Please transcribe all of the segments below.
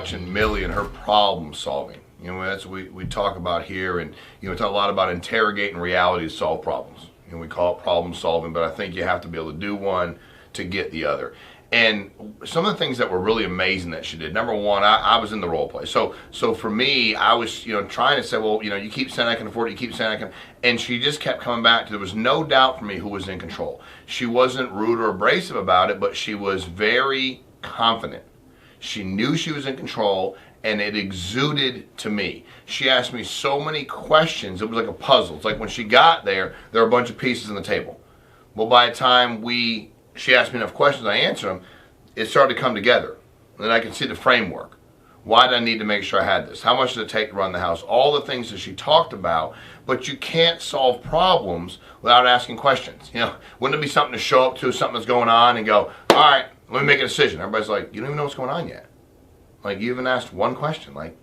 watching Millie and her problem solving. You know, that's what we talk about here, and we talk a lot about interrogating reality to solve problems. We call it problem solving, but I think you have to be able to do one to get the other. And some of the things that were really amazing that she did. Number one, I was in the role play. So for me, I was trying to say, well, you keep saying I can afford it, you keep saying I can, and she just kept coming back to, there was no doubt for me who was in control. She wasn't rude or abrasive about it, but she was very confident. She knew she was in control, and it exuded to me. She asked me so many questions. It was like a puzzle. It's like when she got there were a bunch of pieces on the table. Well, by the time she asked me enough questions, I answered them, it started to come together. And then I could see the framework. Why did I need to make sure I had this? How much did it take to run the house? All the things that she talked about, but you can't solve problems without asking questions. Wouldn't it be something to show up to, something that's going on, and go, all right, let me make a decision. Everybody's like, you don't even know what's going on yet. Like, you even asked one question, like,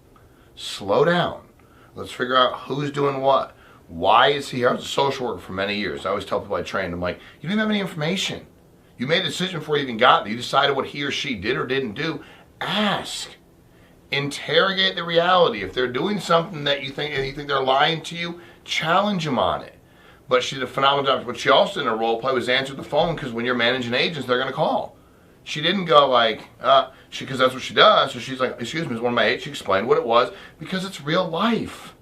slow down. Let's figure out who's doing what. Why is he here? I was a social worker for many years. I always tell people I trained, I'm like, you didn't have any information. You made a decision before you even got there. You decided what he or she did or didn't do. Ask. Interrogate the reality. If they're doing something that you think they're lying to you, challenge them on it. But she did a phenomenal job. What she also did in her role play was answer the phone, because when you're managing agents, they're going to call. She didn't go like, because that's what she does. So she's like, excuse me, it's one of my agents. She explained what it was, because it's real life.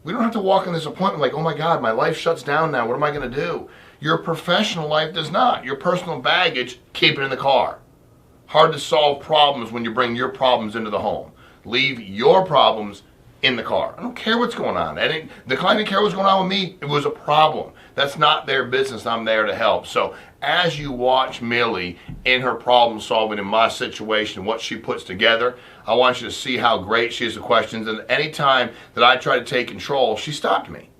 We don't have to walk in this appointment like, oh my God, my life shuts down now. What am I going to do? Your professional life does not. Your personal baggage, keep it in the car. Hard to solve problems when you bring your problems into the home. Leave your problems in the car. I don't care what's going on. The client didn't care what's going on with me. It was a problem. That's not their business. I'm there to help. So as you watch Millie in her problem solving in my situation, what she puts together, I want you to see how great she is with questions. And any time that I try to take control, she stopped me.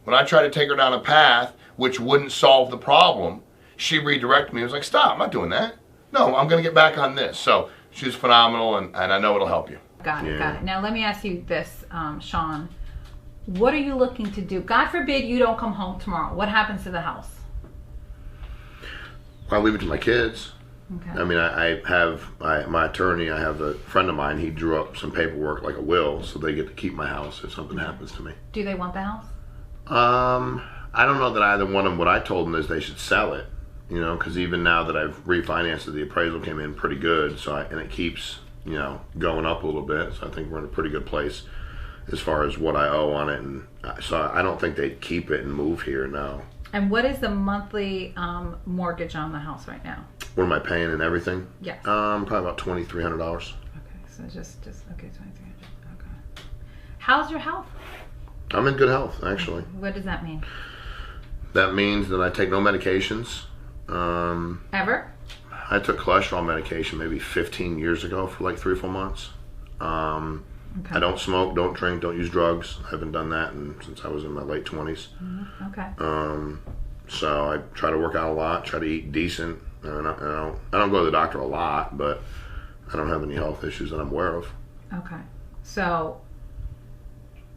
When I tried to take her down a path which wouldn't solve the problem, she redirected me. It was like, stop, I'm not doing that. No, I'm going to get back on this. So she's phenomenal, and I know it'll help you. Got it. Now let me ask you this, Sean. What are you looking to do? God forbid you don't come home tomorrow. What happens to the house? I leave it to my kids. Okay. I mean, I have my attorney. I have a friend of mine. He drew up some paperwork, like a will, so they get to keep my house if something happens to me. Do they want the house? I don't know that either one of them. What I told them is they should sell it. Because even now that I've refinanced it, the appraisal came in pretty good. And it keeps going up a little bit. So I think we're in a pretty good place as far as what I owe on it. And so I don't think they'd keep it and move here, no. And what is the monthly mortgage on the house right now? What am I paying and everything? Yes. Probably about $2,300. Okay, so just okay, $2,300. Okay. How's your health? I'm in good health, actually. What does that mean? That means that I take no medications. Ever? I took cholesterol medication maybe 15 years ago for like 3 or 4 months. Okay. I don't smoke, don't drink, don't use drugs. I haven't done that since I was in my late 20s. Mm-hmm. Okay. So I try to work out a lot, try to eat decent. I don't go to the doctor a lot, but I don't have any health issues that I'm aware of. Okay. So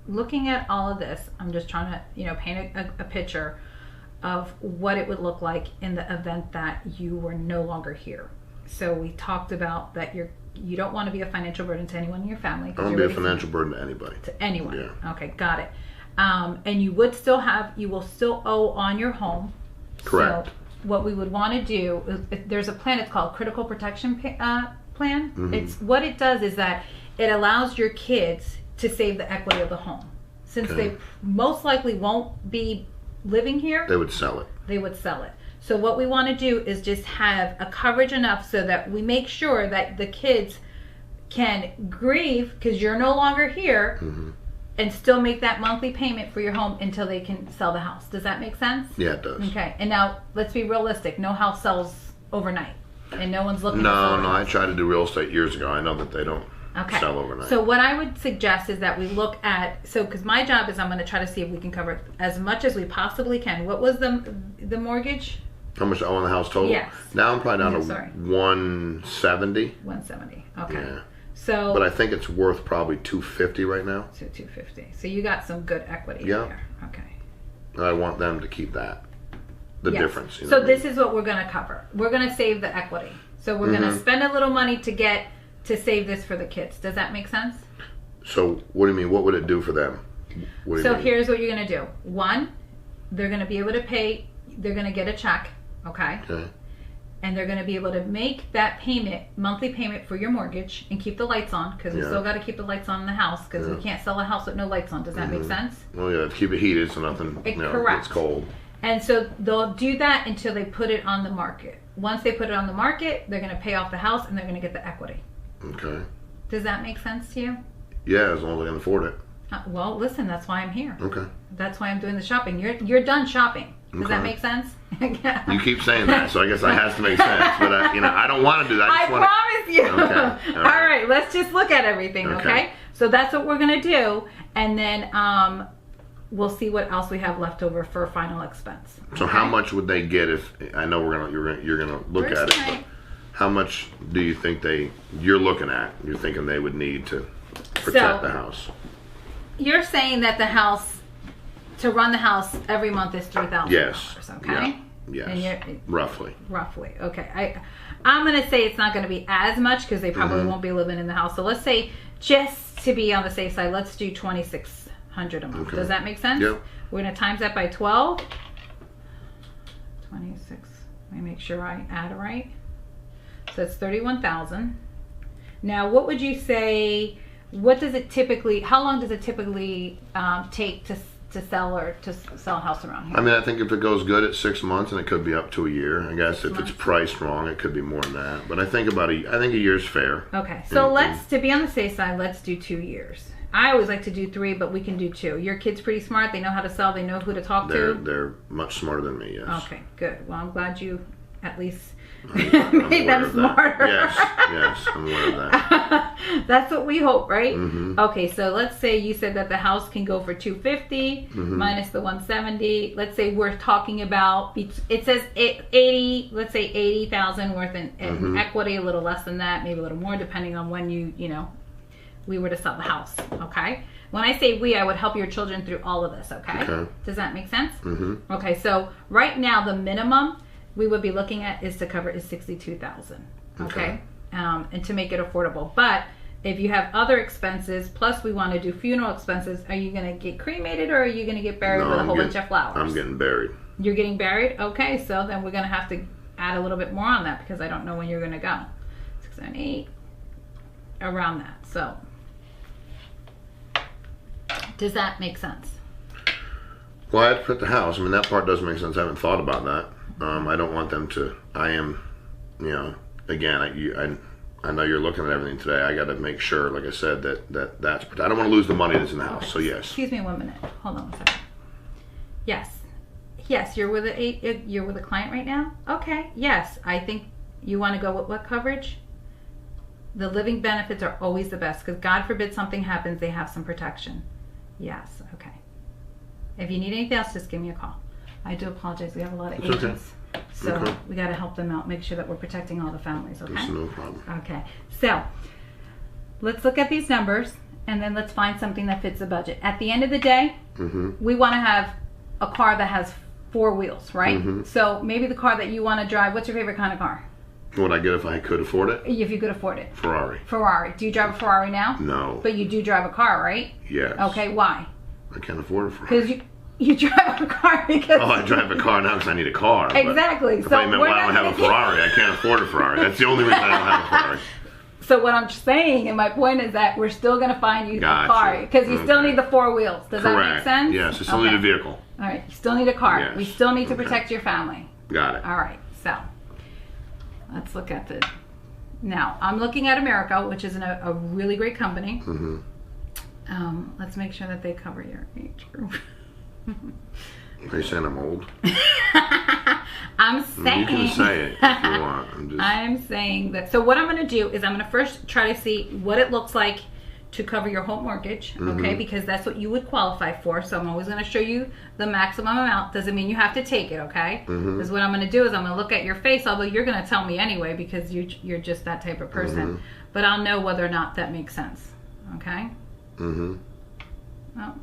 looking at all of this, I'm just trying to, paint a picture of what it would look like in the event that you were no longer here. So we talked about that you don't want to be a financial burden to anyone in your family. I don't be a financial burden to anybody. To anyone. Yeah. Okay, got it. And you will still owe on your home. Correct. So what we would want to do, there's a plan, it's called Critical Protection Plan. Mm-hmm. It's what it does is that it allows your kids to save the equity of the home. Since they most likely won't be living here, they would sell it. They would sell it. So what we want to do is just have a coverage enough so that we make sure that the kids can grieve because you're no longer here, mm-hmm. and still make that monthly payment for your home until they can sell the house. Does that make sense? Yeah, it does. Okay. And now let's be realistic. No house sells overnight, and no one's looking. No, I tried to do real estate years ago. I know that they don't sell overnight. So what I would suggest is that we look at, because my job is I'm going to try to see if we can cover as much as we possibly can. What was the mortgage? How much I owe on the house total? Yes. Now I'm probably down to 170. 170. Okay. Yeah. So. But I think it's worth probably 250 right now. So 250. So you got some good equity there. Okay. I want them to keep that. The difference. So this is what we're going to cover. We're going to save the equity. So we're going to spend a little money to get to save this for the kids. Does that make sense? So what do you mean? What would it do for them? What do you So mean? here's what you're going to do. One, they're going to be able to pay. They're going to get a check, okay? Okay. And they're going to be able to make that payment, monthly payment for your mortgage, and keep the lights on, because we Yeah. still got to keep the lights on in the house, because Yeah. we can't sell a house with no lights on. Does that make sense? Well, yeah, keep it heated so nothing Correct. gets cold. And so they'll do that until they put it on the market. Once they put it on the market, they're going to pay off the house and they're going to get the equity. Okay. Does that make sense to you? Yeah, as long as I can afford it. Well, listen, that's why I'm here. Okay. That's why I'm doing the shopping. You're done shopping. Does that Okay. make sense? You keep saying that, so I guess that has to make sense. But I don't want to do that. I just wanna... promise you. Okay. All right, let's just look at everything, okay? So that's what we're gonna do, and then we'll see what else we have left over for final expense. So how much would they get if I know you're gonna look First at it? night. But how much do you think you're looking at? You're thinking they would need to protect the house? You're saying that the house, to run the house every month is $3,000. Yes. Okay. Yeah. Yes. And you're, Roughly. roughly. Okay. I'm gonna say it's not gonna be as much because they probably Mm-hmm. won't be living in the house. So let's say, just to be on the safe side, let's do $2,600 a month. Okay. Does that make sense? Yep. We're gonna times that by 12. 26. Let me make sure I add it right. So it's 31,000. Now, what would you say? What does it typically? How long does it typically take to sell a house around here? I mean, I think if it goes good, it's 6 months, and it could be up to a year. I guess if it's months. priced wrong, it could be more than that. But I think a year's fair. Okay, so Mhm. to be on the safe side, let's do 2 years. I always like to do 3, but we can do 2. Your kid's pretty smart. They know how to sell. They know who to talk to. They're much smarter than me. Yes. Okay, good. Well, I'm glad you at least I'm made aware them of that. smarter. Yes, I'm aware of that. That's what we hope, right? Mhm. Okay, so let's say you said that the house can go for 250 Mm-hmm. minus the 170. Let's say we're talking about, it says 80, let's say 80,000 worth in Mm-hmm. equity, a little less than that, maybe a little more depending on when we were to sell the house, okay? When I say we, I would help your children through all of this, okay? Okay. Does that make sense? Mm-hmm. Okay, so right now the minimum we would be looking at is to cover is 62,000. Okay, and to make it affordable. But if you have other expenses, plus we want to do funeral expenses, are you going to get cremated or are you going to get buried with a whole bunch of flowers? I'm getting buried. You're getting buried. Okay, so then we're going to have to add a little bit more on that because I don't know when you're going to go. 6, 7, 8, around that. So does that make sense? Well, I have to put the house. I mean, that part does make sense. I haven't thought about that. I don't want them to. I am, again, I know you're looking at everything today. I got to make sure, like I said, that's. I don't want to lose the money that's in the house. So yes. Excuse me 1 minute. Hold on a second. Yes. You're with a client right now. Okay. Yes. I think you want to go with what coverage? The living benefits are always the best because God forbid something happens, they have some protection. Yes. Okay. If you need anything else, just give me a call. I do apologize. We have a lot of It's okay. agents, so Okay. we got to help them out. Make sure that we're protecting all the families. Okay. That's no problem. Okay, so let's look at these numbers and then let's find something that fits the budget. At the end of the day, Mm-hmm. we want to have a car that has 4 wheels, right? Mm-hmm. So maybe the car that you want to drive, what's your favorite kind of car? What I get if I could afford it? If you could afford it. Ferrari. Ferrari. Do you drive a Ferrari now? No. But you do drive a car, right? Yes. Okay, why? I can't afford a Ferrari. Because you drive a car because... Oh, I drive a car now because I need a car. but Exactly. If So I meant we're why I not don't have a gonna- Ferrari, I can't afford a Ferrari. That's the only reason I don't have a Ferrari. So what I'm saying, and my point is that we're still going to find you Gotcha. a car because you still Okay. need the 4 wheels. Does that make Correct. sense? Yes, I still Okay. need a vehicle. All right, you still need a car. Yes. We still need to Okay. protect your family. Got it. All right, so let's look at the. Now, I'm looking at America, which is a really great company. Mm-hmm. Let's make sure that they cover your age group. Are you saying I'm old? I'm saying. You can say it if you want. I'm saying that. So what I'm going to do is I'm going to first try to see what it looks like to cover your home mortgage, okay? Because that's what you would qualify for. So I'm always going to show you the maximum amount. Doesn't mean you have to take it, okay? Because what I'm going to do is I'm going to look at your face, although you're going to tell me anyway because you're just that type of person. But I'll know whether or not that makes sense, okay? Mm-hmm. Well,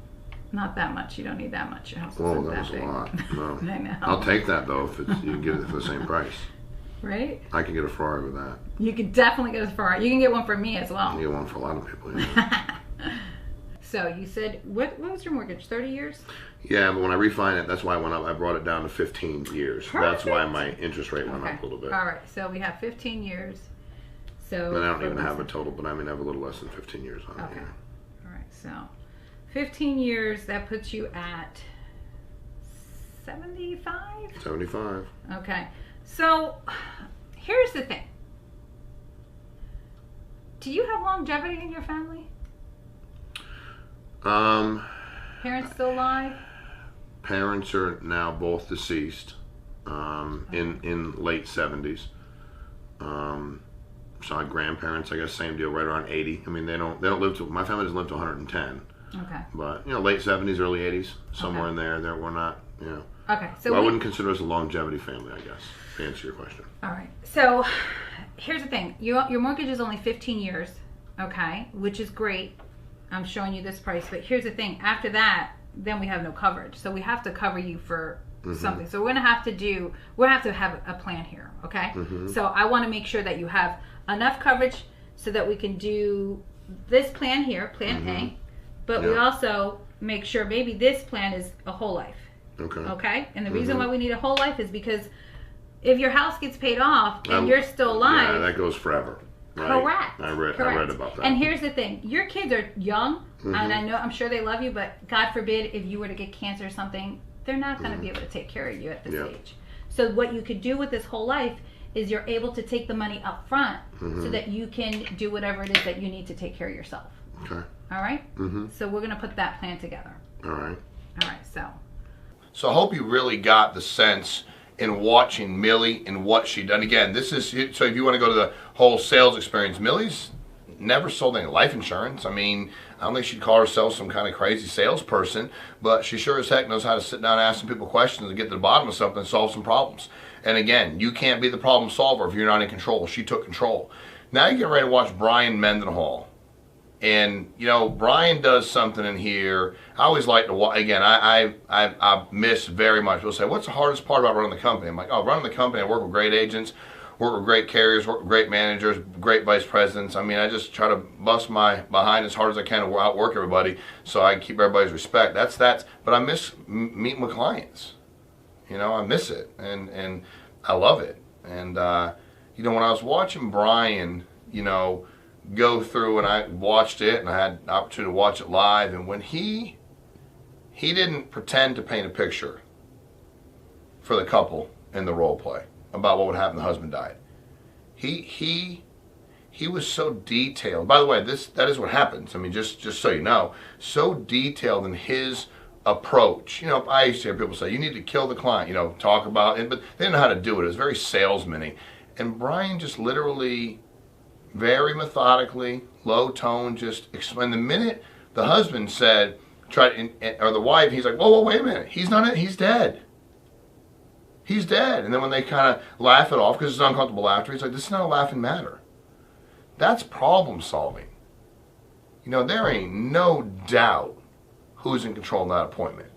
not that much. You don't need that much. Your house Well, isn't that was a big. lot. No. I know. I'll take that though if you can get it for the same price. right? I can get a Ferrari with that. You can definitely get a Ferrari. You can get one for me as I well. can get one for a lot of people. Yeah. So you said, what was your mortgage? 30 years? Yeah, but when I refined it, that's why I went up. I brought it down to 15 years. That's why Perfect. my interest rate went Okay. up a little bit. All right. So we have 15 years. So And I don't for even have a Lisa- total, but I mean, I have a little less than 15 years on it. Okay. Yeah. All right. So 15 years, that puts you at 75? 75. Okay. So here's the thing. Do you have longevity in your family? Parents still alive? Parents are now both deceased, in late 70s. So my grandparents, I guess, same deal, right around 80. I mean, they don't live to. My family doesn't live to 110. Okay. But late 70s, early 80s, somewhere Okay. in there. We're not. Okay. So Well, I we- wouldn't consider us a longevity family, I guess, to answer your question. All right. So here's the thing. Your mortgage is only 15 years, okay, which is great. I'm showing you this price, but here's the thing. After that, then we have no coverage. So we have to cover you for something. So we're going to have to have a plan here, okay? So I want to make sure that you have enough coverage so that we can do this plan here, plan A, but we Yeah. also make sure maybe this plan is a whole life. Okay. Okay, and the reason why we need a whole life is because if your house gets paid off and you're still Yeah, alive, that goes forever. Right? correct. I read correct. about that. And here's the thing: your kids are young, and I'm sure they love you. But God forbid, if you were to get cancer or something, they're not going to be able to take care of you at this Yeah. age. So what you could do with this whole life is you're able to take the money up front so that you can do whatever it is that you need to take care of yourself. Okay. All right. So we're going to put that plan together. All right. All right. So I hope you really got the sense in watching Millie and what she done. Again, this is so if you want to go to the whole sales experience, Millie's never sold any life insurance. I mean, I don't think she'd call herself some kind of crazy salesperson, but she sure as heck knows how to sit down and ask some people questions and get to the bottom of something and solve some problems. And again, you can't be the problem solver if you're not in control. She took control. Now you get ready to watch Brian Mendenhall. And, Brian does something in here. I always like to watch. Again, I miss very much. People say, what's the hardest part about running the company? I'm like, running the company, I work with great agents, work with great carriers, work with great managers, great vice presidents. I mean, I just try to bust my behind as hard as I can to outwork everybody so I keep everybody's respect. That's. But I miss meeting with clients. I miss it. And I love it. And, when I was watching Brian, go through, and I watched it, and I had the opportunity to watch it live, and when he didn't pretend to paint a picture for the couple in the role play about what would happen if the husband died. He was so detailed. By the way, that is what happens. I mean, just so you know, so detailed in his approach. I used to hear people say, you need to kill the client, talk about it, but they didn't know how to do it. It was very salesman-y. And Brian just literally, very methodically, low tone, just explain. The minute the husband said, or the wife, he's like, whoa, wait a minute. He's not it. He's dead. He's dead. And then when they kind of laugh it off, because it's uncomfortable laughter, he's like, this is not a laughing matter. That's problem solving. There ain't no doubt who's in control of that appointment.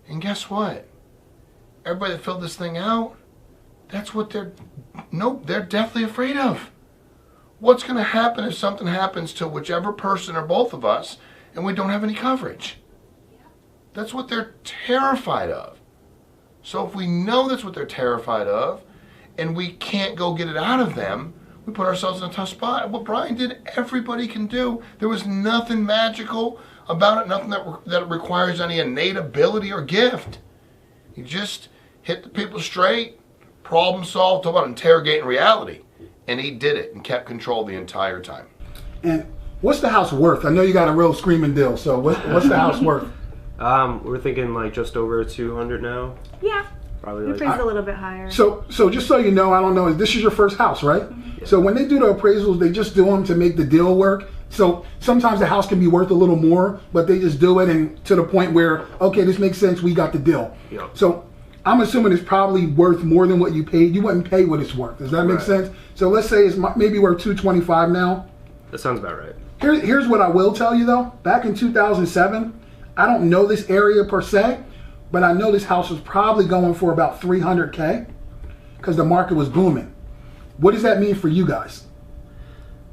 And guess what? Everybody that filled this thing out, that's what they're deathly afraid of. What's going to happen if something happens to whichever person or both of us and we don't have any coverage? That's what they're terrified of. So if we know that's what they're terrified of and we can't go get it out of them, we put ourselves in a tough spot. What Brian did, everybody can do. There was nothing magical about it, nothing that requires any innate ability or gift. He just hit the people straight, problem solved, talk about interrogating reality. And he did it and kept control the entire time. And what's the house worth? I know you got a real screaming deal, so what's the house worth? We're thinking like just over 200 now. Yeah. Probably Your like price is a little bit higher. So just so you know, I don't know, this is your first house, right? Yeah. So when they do the appraisals, they just do them to make the deal work. So sometimes the house can be worth a little more, but they just do it and to the point where, okay, this makes sense, we got the deal. Yeah. So I'm assuming it's probably worth more than what you paid. You wouldn't pay what it's worth. Does that make Right. sense? So let's say it's maybe worth $225 now. That sounds about right. Here's what I will tell you though. Back in 2007, I don't know this area per se, but I know this house was probably going for about $300K because the market was booming. What does that mean for you guys?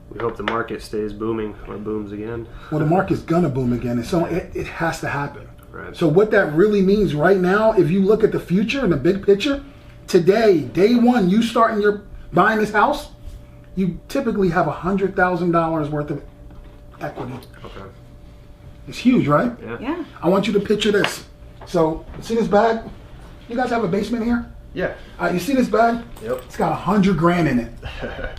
We hope the market stays booming or booms again. Well, the market's gonna boom again, and so it has to happen. Right. So what that really means right now, if you look at the future and the big picture, today, day one, you starting your buying this house, you typically have $100,000 worth of equity. Okay. It's huge, right? Yeah. Yeah. I want you to picture this. So, see this bag? You guys have a basement here? Yeah. You see this bag? Yep. It's got $100,000 in it.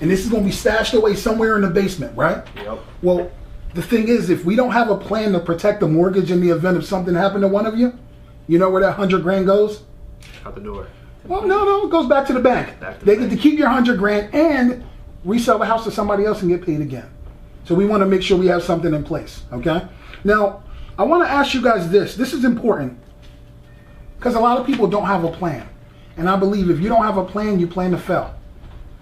And this is going to be stashed away somewhere in the basement, right? Yep. Well, the thing is, if we don't have a plan to protect the mortgage in the event of something happened to one of you, you know where that $100,000 goes? Out the door. Well, no, it goes back to the bank. Back to the They bank. get to keep your $100,000 and resell the house to somebody else and get paid again. So we want to make sure we have something in place, okay? Now, I want to ask you guys this. This is important because a lot of people don't have a plan. And I believe if you don't have a plan, you plan to fail.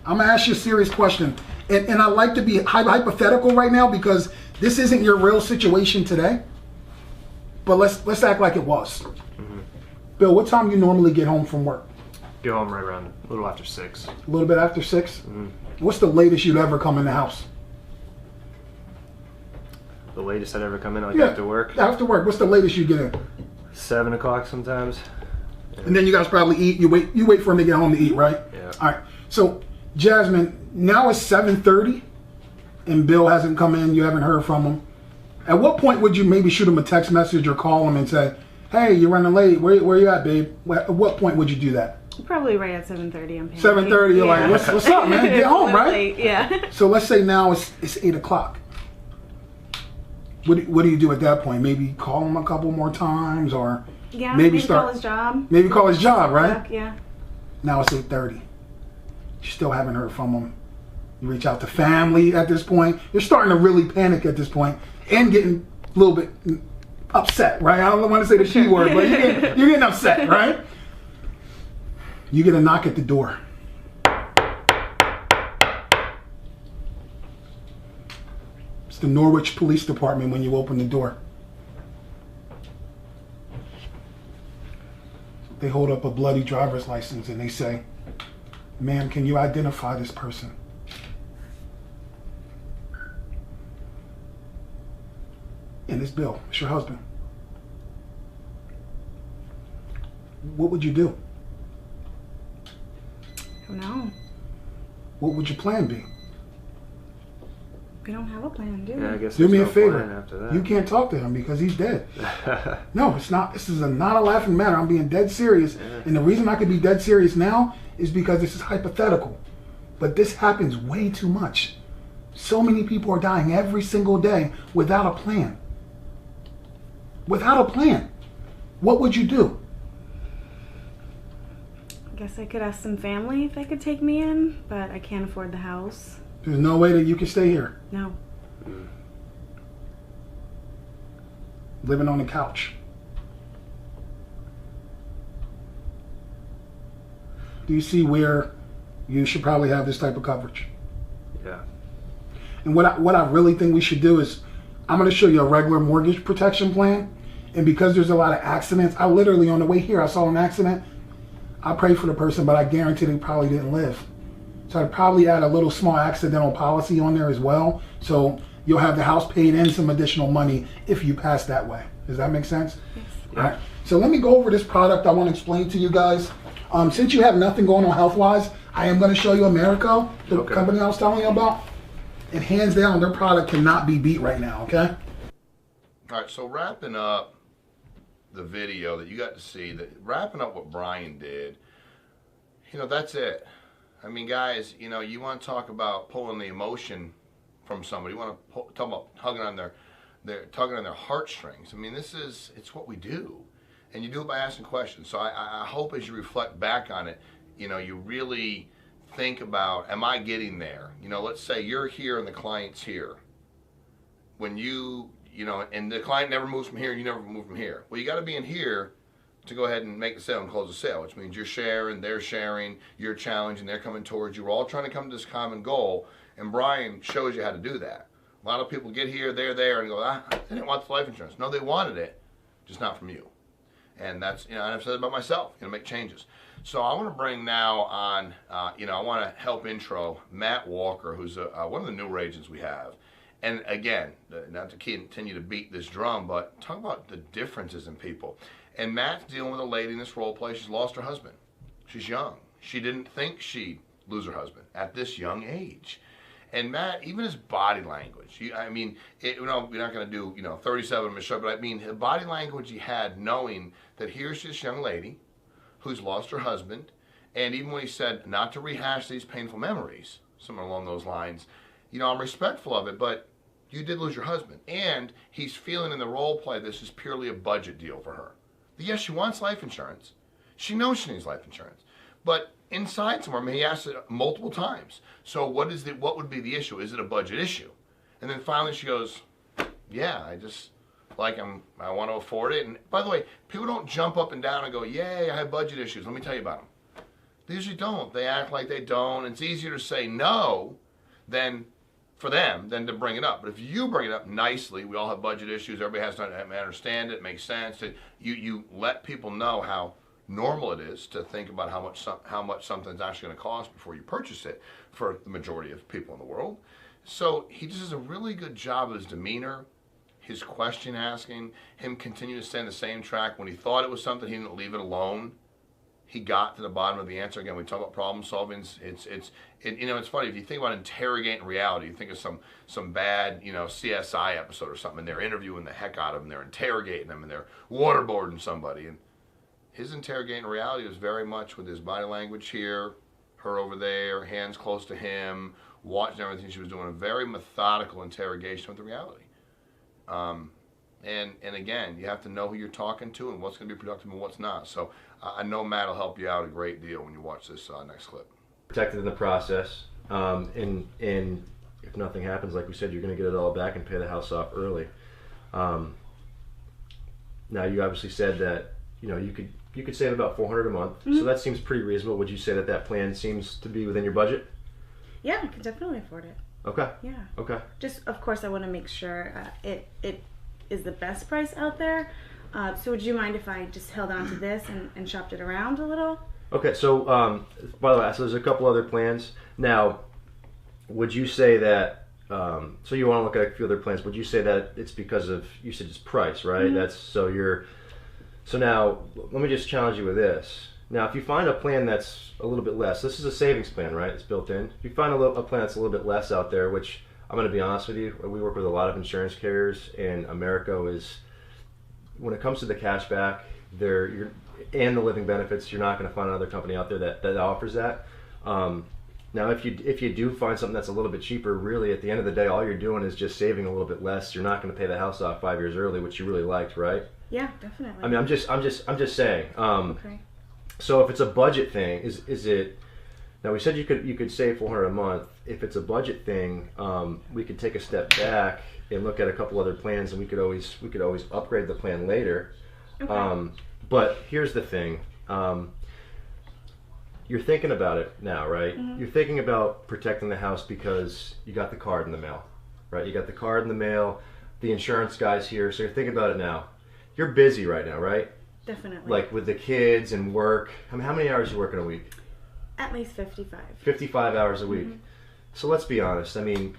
I'm going to ask you a serious question. And I like to be hypothetical right now because this isn't your real situation today. But let's act like it was. Bill, what time do you normally get home from work? Get home right around a little after 6. A little bit after 6? What's the latest you'd ever come in the house? The latest I'd ever come in, like after work. After work. What's the latest you get in? 7 o'clock sometimes. And then you guys probably eat. You wait for him to get home to eat, right? Yeah. All right. So, Jasmine, now it's 7:30, and Bill hasn't come in. You haven't heard from him. At what point would you maybe shoot him a text message or call him and say, "Hey, you're running late. Where you at, babe?" At what point would you do that? Probably right at 7:30. I'm panicking. 7:30. You're Yeah. like, "What's up, man? Get It's home, a little right?" late, yeah. So let's say now it's 8 o'clock. What do you do at that point? Maybe call him a couple more times, or Yeah, Maybe maybe start- call his job. maybe call his job, right? Yeah. Now it's 8:30. You still haven't heard from him. You reach out to family at this point. You're starting to really panic at this point and getting a little bit upset, right? I don't want to say the P word, but you're getting upset, right? You get a knock at the door. It's the Norwich Police Department when you open the door. They hold up a bloody driver's license and they say, "Ma'am, can you identify this person?" And it's Bill. It's your husband. What would you do? I don't know. What would your plan be? We don't have a plan, do we? Yeah, I guess Do me a there's no plan favor. after that. You can't talk to him because he's dead. No, it's not. This is not a laughing matter. I'm being dead serious. Yeah. And the reason I could be dead serious now is because this is hypothetical. But this happens way too much. So many people are dying every single day without a plan. Without a plan. What would you do? I guess I could ask some family if they could take me in, but I can't afford the house. There's no way that you can stay here No. living on the couch. Do you see where you should probably have this type of coverage? Yeah. And what I really think we should do is, I'm going to show you a regular mortgage protection plan. And because there's a lot of accidents, I literally on the way here, I saw an accident. I prayed for the person, but I guarantee they probably didn't live. So I'd probably add a little small accidental policy on there as well. So you'll have the house paid and some additional money if you pass that way. Does that make sense? Yes. All right. So let me go over this product I want to explain to you guys. Since you have nothing going on health-wise, I am going to show you Americo, the Okay. company I was telling you about. And hands down, their product cannot be beat right now, okay? All right, so wrapping up the video that you got to see, wrapping up what Brian did, that's it. I mean, guys, you want to talk about pulling the emotion from somebody. You want to talk about tugging on their heartstrings. I mean, it's what we do. And you do it by asking questions. So I hope as you reflect back on it, you really think about, am I getting there? Let's say you're here and the client's here. When and the client never moves from here, you never move from here. Well, you got to be in here to go ahead and make the sale and close the sale, which means you're sharing, they're sharing, you're challenging, they're coming towards you. We're all trying to come to this common goal, and Brian shows you how to do that. A lot of people get here, they're there, and go, they didn't want the life insurance. No, they wanted it, just not from you. And that's, and I've said it about myself, make changes. So I want to bring now on, I want to help intro Matt Walker, who's one of the newer agents we have. And again, not to continue to beat this drum, but talk about the differences in people. And Matt's dealing with a lady in this role play. She's lost her husband. She's young. She didn't think she'd lose her husband at this young age. And Matt, even his body language, we're not going to do, 37 of his show, but I mean, the body language he had knowing that here's this young lady who's lost her husband, and even when he said not to rehash these painful memories, somewhere along those lines, I'm respectful of it, but you did lose your husband. And he's feeling in the role play this is purely a budget deal for her. Yes, she wants life insurance. She knows she needs life insurance. But inside somewhere, he asked it multiple times. So what would be the issue? Is it a budget issue? And then finally she goes, yeah, I want to afford it. And by the way, people don't jump up and down and go, yay, I have budget issues. Let me tell you about them. They usually don't. They act like they don't. It's easier to say no than to bring it up. But if you bring it up nicely, we all have budget issues. Everybody has to understand it, makes sense. You let people know how normal it is to think about how much something's actually going to cost before you purchase it for the majority of people in the world. So he just does a really good job of his demeanor, his question asking, him continuing to stay on the same track. When he thought it was something, he didn't leave it alone. He got to the bottom of the answer. Again, we talk about problem solving. It's funny if you think about interrogating reality. You think of some bad CSI episode or something, and they're interviewing the heck out of them, they're interrogating them, and they're waterboarding somebody. And his interrogating reality was very much with his body language here, her over there, hands close to him, watching everything she was doing. A very methodical interrogation with the reality. And again, you have to know who you're talking to and what's going to be productive and what's not. So I know Matt will help you out a great deal when you watch this next clip. Protected in the process, and if nothing happens, like we said, you're going to get it all back and pay the house off early. Now, you obviously said that you could save about $400 a month, so that seems pretty reasonable. Would you say that plan seems to be within your budget? Yeah, I can definitely afford it. Okay. Yeah. Okay. Just, of course, I want to make sure it is the best price out there. So would you mind if I just held on to this and shopped it around a little? Okay, so by the way, so there's a couple other plans. Now, would you say that, so you want to look at a few other plans, would you say that it's because of, you said it's price, right? Mm-hmm. So now, let me just challenge you with this. Now, if you find a plan that's a little bit less, this is a savings plan, right? It's built in. If you find a plan that's a little bit less out there, which I'm going to be honest with you, we work with a lot of insurance carriers, and Americo is, when it comes to the cash back, and the living benefits, you're not going to find another company out there that offers that. Now, if you do find something that's a little bit cheaper, really at the end of the day, all you're doing is just saving a little bit less. You're not going to pay the house off 5 years early, which you really liked, right? Yeah, definitely. I mean, I'm just saying. Okay. So if it's a budget thing, is it? Now we said you could save $400 a month. If it's a budget thing, we could take a step back and look at a couple other plans, and we could always upgrade the plan later. Okay. But here's the thing. You're thinking about it now, right? Mm-hmm. You're thinking about protecting the house because you got the card in the mail, right? You got the card in the mail. The insurance guy's here, so you're thinking about it now. You're busy right now, right? Definitely. Like with the kids and work. I mean, how many hours do you work in a week? At least 55. 55 hours a week. Mm-hmm. So let's be honest. I mean,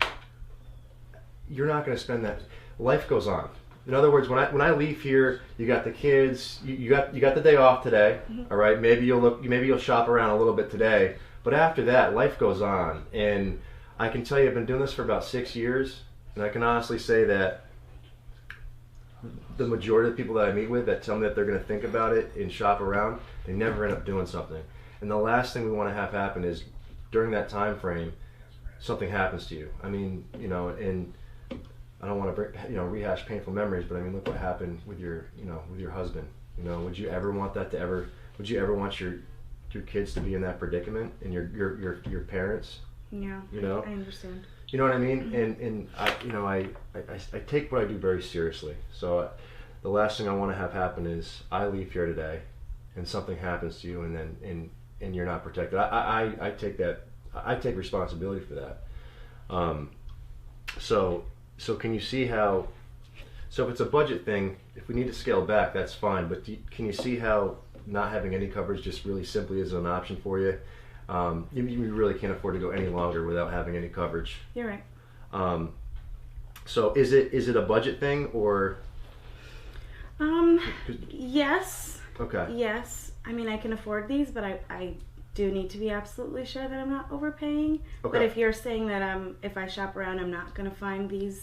you're not going to spend that. Life goes on. In other words, when I leave here, you got the kids. You got the day off today. Mm-hmm. All right. Maybe you'll shop around a little bit today. But after that, life goes on. And I can tell you, I've been doing this for about 6 years, and I can honestly say that the majority of the people that I meet with that tell me that they're going to think about it and shop around, they never end up doing something. And the last thing we want to have happen is during that time frame, something happens to you. I mean, and I don't want to rehash painful memories, but I mean, look what happened with your husband. Would you ever want would you ever want your kids to be in that predicament, and your parents? Yeah. I understand. You know what I mean? And I take what I do very seriously. So the last thing I want to have happen is I leave here today and something happens to you, and you're not protected. I take that. I take responsibility for that. So can you see how? So if it's a budget thing, if we need to scale back, that's fine. But can you see how not having any coverage just really simply isn't an option for you. You really can't afford to go any longer without having any coverage. You're right. So is it a budget thing or? Yes. Okay. Yes. I mean, I can afford these, but I do need to be absolutely sure that I'm not overpaying. Okay. But if you're saying that if I shop around, I'm not going to find these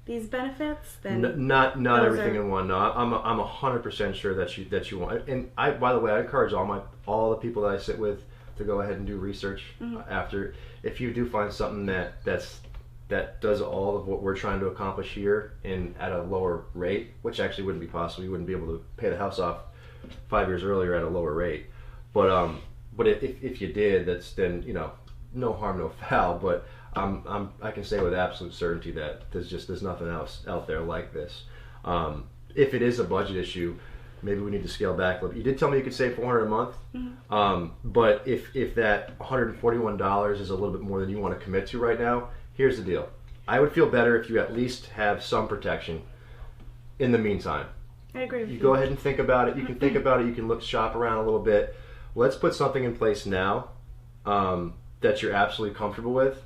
benefits, then Not those everything are- in one. No, I'm 100% sure that you want. And I, by the way, I encourage all the people that I sit with to go ahead and do research after. If you do find something that does all of what we're trying to accomplish here and at a lower rate, which actually wouldn't be possible. You wouldn't be able to pay the house off 5 years earlier at a lower rate. But if you did, that's then no harm, no foul. But I can say with absolute certainty that there's nothing else out there like this. If it is a budget issue, maybe we need to scale back a little. You did tell me you could save $400 a month, but if that $141 is a little bit more than you want to commit to right now, here's the deal. I would feel better if you at least have some protection in the meantime. I agree with You you. go ahead and think about it. You can think about it. You can shop around a little bit. Let's put something in place now that you're absolutely comfortable with.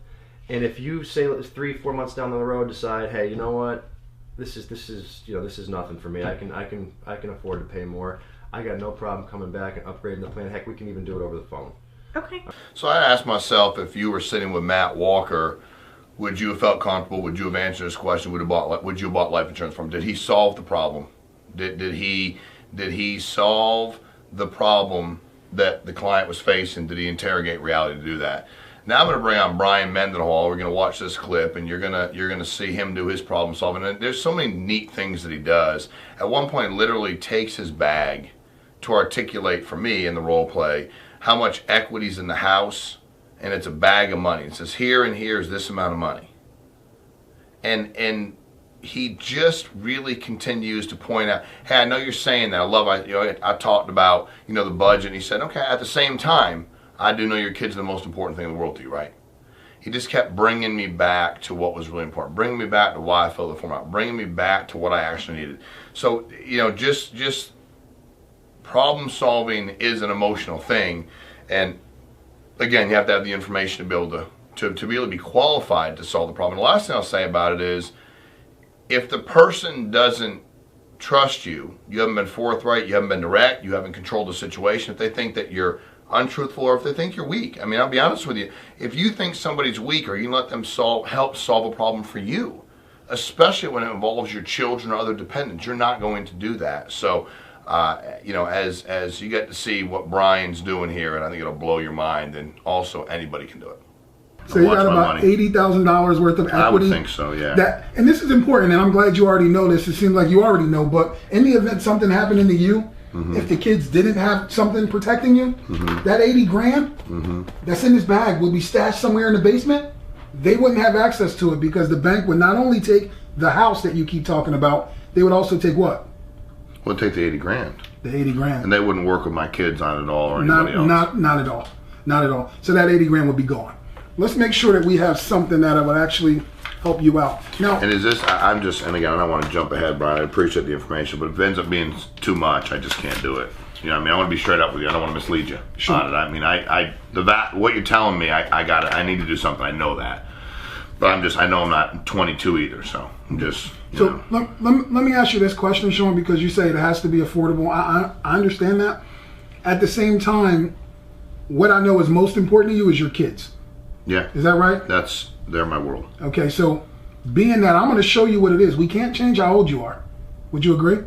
And if you say 3-4 months down the road decide, hey, you know what, this is nothing for me. I can afford to pay more. I got no problem coming back and upgrading the plan. Heck, we can even do it over the phone. Okay. So I asked myself, if you were sitting with Matt Walker, would you have felt comfortable? Would you have answered this question? Would you have bought life insurance from him? Did he solve the problem? Did he solve the problem that the client was facing? Did he interrogate reality to do that? Now I'm going to bring on Brian Mendenhall. We're going to watch this clip, and you're going to see him do his problem solving. And there's so many neat things that he does. At one point, literally takes his bag to articulate for me in the role play how much equity's in the house, and it's a bag of money. It says here and here is this amount of money, and he just really continues to point out, hey, I know you're saying that. I talked about the budget, and he said, okay, at the same time, I do know your kid's the most important thing in the world to you, right? He just kept bringing me back to what was really important, bringing me back to why I filled the form out, bringing me back to what I actually needed. So, just problem solving is an emotional thing, and again, you have to have the information to be able to be qualified to solve the problem. And the last thing I'll say about it is, if the person doesn't trust you, you haven't been forthright, you haven't been direct, you haven't controlled the situation, if they think that you're untruthful, or if they think you're weak. I mean, I'll be honest with you. If you think somebody's weak, or you let them help solve a problem for you, especially when it involves your children or other dependents, you're not going to do that. So, as you get to see what Brian's doing here, and I think it'll blow your mind, and also anybody can do it. So you Watch got my about money. $80,000 worth of equity. I would think so, yeah. And this is important, and I'm glad you already know this. It seems like you already know, but in the event something happened to you, if the kids didn't have something protecting you, that 80 grand that's in this bag would be stashed somewhere in the basement. They wouldn't have access to it because the bank would not only take the house that you keep talking about, they would also take what? We'll take the 80 grand. The 80 grand. And they wouldn't work with my kids on it all, or anybody else. Not at all. Not at all. So that 80 grand would be gone. Let's make sure that we have something that would actually help you out. Now, And is this, and again, I don't want to jump ahead, Brian, I appreciate the information, but if it ends up being too much, I just can't do it. I want to be straight up with you. I don't want to mislead you on it. I mean, what you're telling me, I got it. I need to do something. I know that. But I know I'm not 22 either, so I'm just, so let me ask you this question, Sean, because you say it has to be affordable. I understand that. At the same time, what I know is most important to you is your kids. yeah, Is that right? they're my world. Okay, so being that, I'm going to show you what it is. We can't change how old you are. Would you agree?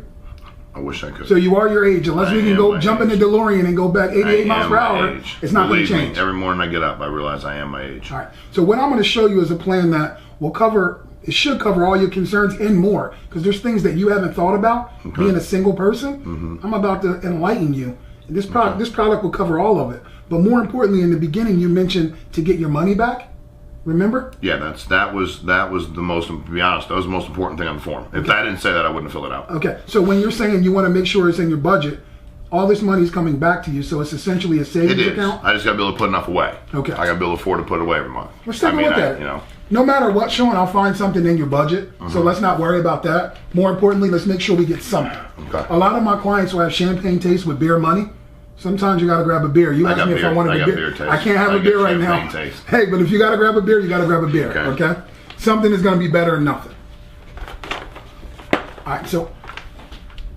I wish I could. So you are your age. Unless we I can am go my jump in the age. DeLorean and go back 88 miles per my hour, age. it's not going to Believe me, change. every morning I get up, I realize I am my age. All right. So what I'm going to show you is a plan that will cover, it should cover all your concerns and more, because there's things that you haven't thought about being a single person. I'm about to enlighten you. And this product will cover all of it. But more importantly, in the beginning, you mentioned to get your money back. Remember? Yeah, that was the most, to be honest, that was the most important thing on the form. If I didn't say that, I wouldn't have filled it out. Okay. So when you're saying you want to make sure it's in your budget, all this money is coming back to you. So it's essentially a savings It is. account. I just got to be able to put enough away. Okay. I got to be able to afford to put it away every month. Let's take a look at it. No matter what, Sean, I'll find something in your budget. So let's not worry about that. More importantly, let's make sure we get something. Okay. A lot of my clients will have champagne taste with beer money. Sometimes you gotta grab a beer. You I asked got me if I beer- wanted I a got beer. beer taste. I can't have I a beer got right now. champagne taste. Hey, but if you gotta grab a beer, you gotta grab a beer. Okay. Okay? Something is gonna be better than nothing. All right. So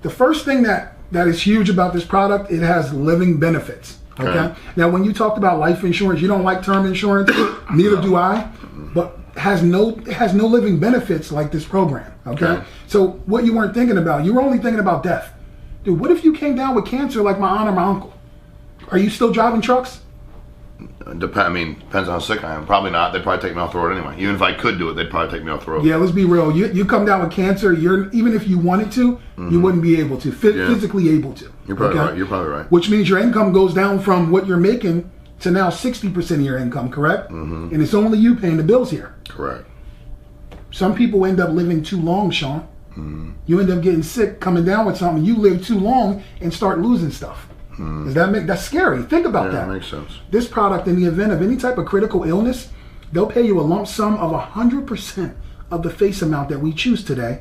the first thing that is huge about this product, it has living benefits. Okay. Okay. Now, when you talked about life insurance, you don't like term insurance. Neither do I. But it has no living benefits like this program. Okay? Okay. So what you weren't thinking about, you were only thinking about death. Dude, what if you came down with cancer like my aunt or my uncle? Are you still driving trucks? Depends on how sick I am. Probably not. They'd probably take me off the road anyway. Even if I could do it, they'd probably take me off the road. Yeah, let's be real. You come down with cancer, even if you wanted to, you wouldn't be able to, physically able to. You're probably right. You're probably right. Which means your income goes down from what you're making to now 60% of your income, correct? Mm-hmm. And it's only you paying the bills here. Correct. Some people end up living too long, Sean. Mm-hmm. You end up getting sick, coming down with something. You live too long and start losing stuff. Does that make that's scary? Think about that. That makes sense. This product, in the event of any type of critical illness, they'll pay you a lump sum of 100% of the face amount that we choose today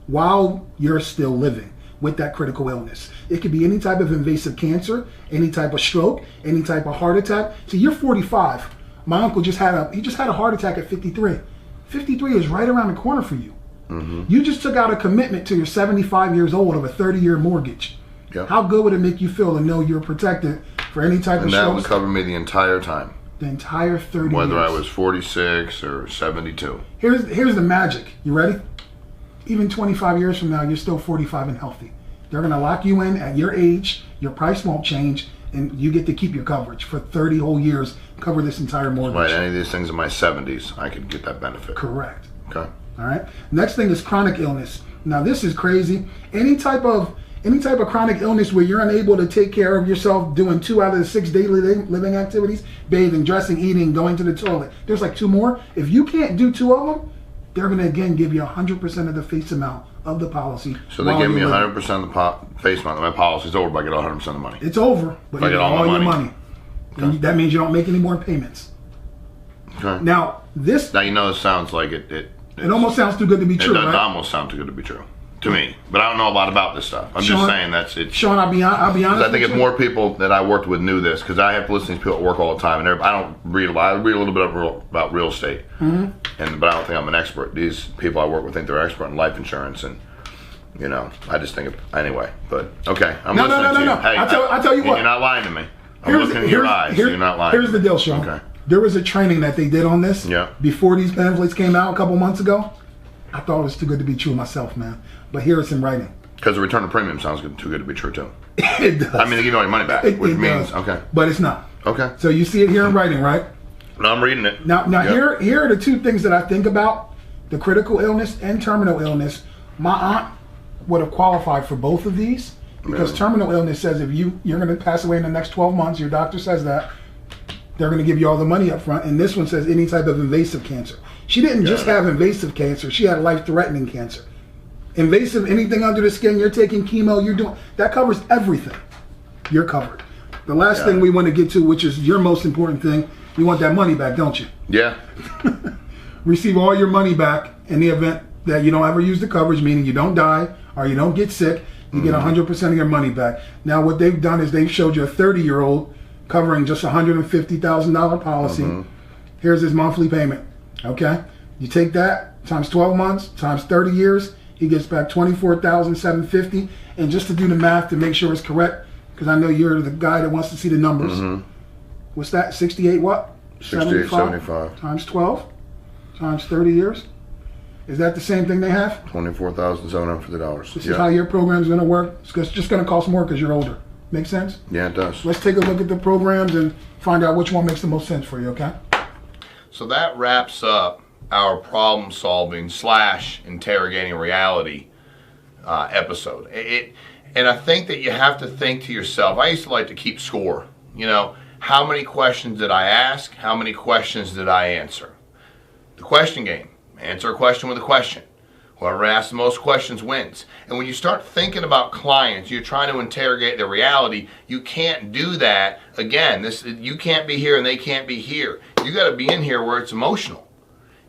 while you're still living with that critical illness. It could be any type of invasive cancer, any type of stroke, any type of heart attack. See, you're 45. My uncle just had a heart attack at 53. 53 is right around the corner for you. Mm-hmm. You just took out a commitment to your 75 years old of a 30-year mortgage. Yep. How good would it make you feel to know you're protected for any type of And that strokes? would cover me the entire time. The entire 30 Whether years. I was 46 or 72. Here's the magic. You ready? Even 25 years from now, you're still 45 and healthy. They're going to lock you in at your age. Your price won't change, and you get to keep your coverage for 30 whole years. Cover this entire mortgage. Right, any of these things in my 70s, I could get that benefit. Correct. Okay. All right. Next thing is chronic illness. Now this is crazy. Any type of chronic illness where you're unable to take care of yourself, doing 2 out of the 6 daily living activities, bathing, dressing, eating, going to the toilet. There's like 2 more. If you can't do 2 of them, they're going to again give you 100% of the face amount of the policy. So they give me 100% of the face amount. My policy's over, but I get 100% of the money. It's over, but you I get get all all my your money. money. And that means you don't make any more payments. Okay. Now this Now you know it sounds like it almost sounds too good to be It true, does right? almost sound too good to be true to me, but I don't know a lot about this stuff. I'm Sean- just saying that's it. Sean, I'll be honest. I think with if you. more people that I worked with knew this, because I have to listen to these people at work all the time, and I don't read a lot. I read a little bit about real estate, but I don't think I'm an expert. These people I work with think they're expert in life insurance, and I just think anyway. But okay, I'm listening to you. No. Hey, I'll tell you what. You're not lying to me. I'm looking in your eyes. So you're not lying. Here's the deal, Sean. Okay. There was a training that they did on this Yeah. before these pamphlets came out a couple months ago. I thought it was too good to be true myself, man. But here it's in writing. Because the return of premium sounds too good to be true too. It does. I mean, they give you all your money back, which It means does. okay. But it's not. Okay. So you see it here in writing, right? No, I'm reading it. Now Yep. here are the 2 things that I think about: the critical illness and terminal illness. My aunt would have qualified for both of these because Really? terminal illness says if you're going to pass away in the next 12 months, your doctor says that, they're going to give you all the money up front. And this one says any type of invasive cancer. She didn't just it. have invasive cancer; she had life-threatening cancer. Invasive, anything under the skin, you're taking chemo, you're doing that covers everything. You're covered. The last Got thing it. we want to get to, which is your most important thing, you want that money back, don't you? Yeah. Receive all your money back in the event that you don't ever use the coverage, meaning you don't die or you don't get sick. You get 100% of your money back. Now, what they've done is they've showed you a 30-year-old covering just a $150,000 policy. Here's his monthly payment. Okay, you take that times 12 months times 30 years. He gets back $24,750. And just to do the math to make sure it's correct, because I know you're the guy that wants to see the numbers. What's that? 68 what? 68.75 times 12 times 30 years. Is that the same thing they have? $24,750. This is how your program's going to work. It's just going to cost more because you're older. Make sense? Yeah, it does. Let's take a look at the programs and find out which one makes the most sense for you, okay? So that wraps up our problem solving / interrogating reality episode. And I think that you have to think to yourself, I used to like to keep score. How many questions did I ask? How many questions did I answer? The question game. Answer a question with a question. Whoever asks the most questions wins. And when you start thinking about clients, you're trying to interrogate their reality, you can't do that. Again, you can't be here and they can't be here. You got to be in here where it's emotional.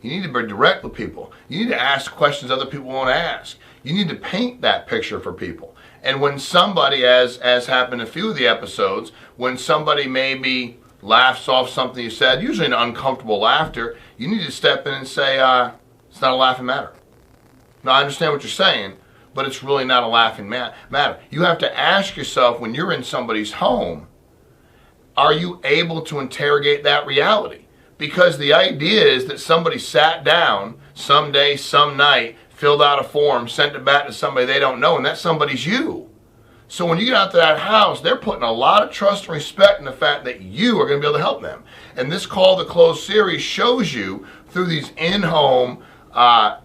You need to be direct with people. You need to ask questions other people won't ask. You need to paint that picture for people. And when somebody, as happened in a few of the episodes, when somebody maybe laughs off something you said, usually an uncomfortable laughter, you need to step in and say, it's not a laughing matter. Now, I understand what you're saying, but it's really not a laughing matter. You have to ask yourself, when you're in somebody's home, are you able to interrogate that reality? Because the idea is that somebody sat down someday, some night, filled out a form, sent it back to somebody they don't know, and that somebody's you. So when you get out to that house, they're putting a lot of trust and respect in the fact that you are going to be able to help them. And this Call to Close series shows you through these in-home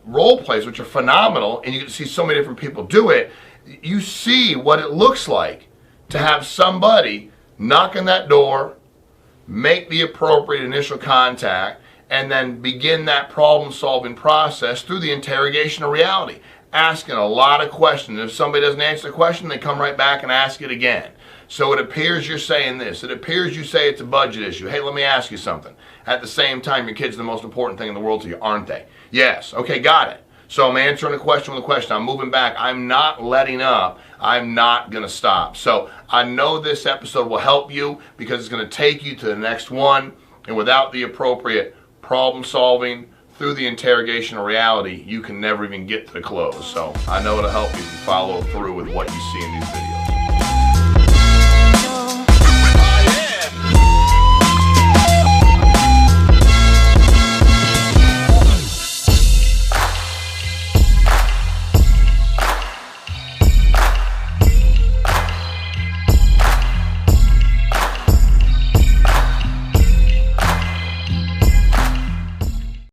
role plays, which are phenomenal, and you get to see so many different people do it. You see what it looks like to have somebody knock on that door, make the appropriate initial contact, and then begin that problem-solving process through the interrogation of reality, asking a lot of questions. If somebody doesn't answer the question, they come right back and ask it again. So it appears you're saying this. It appears you say it's a budget issue. Hey, let me ask you something. At the same time, your kids are the most important thing in the world to you, aren't they? Yes. Okay, got it. So I'm answering the question with a question. I'm moving back. I'm not letting up. I'm not going to stop. So I know this episode will help you because it's going to take you to the next one. And without the appropriate problem solving through the interrogation of reality, you can never even get to the close. So I know it'll help you if you follow through with what you see in these videos.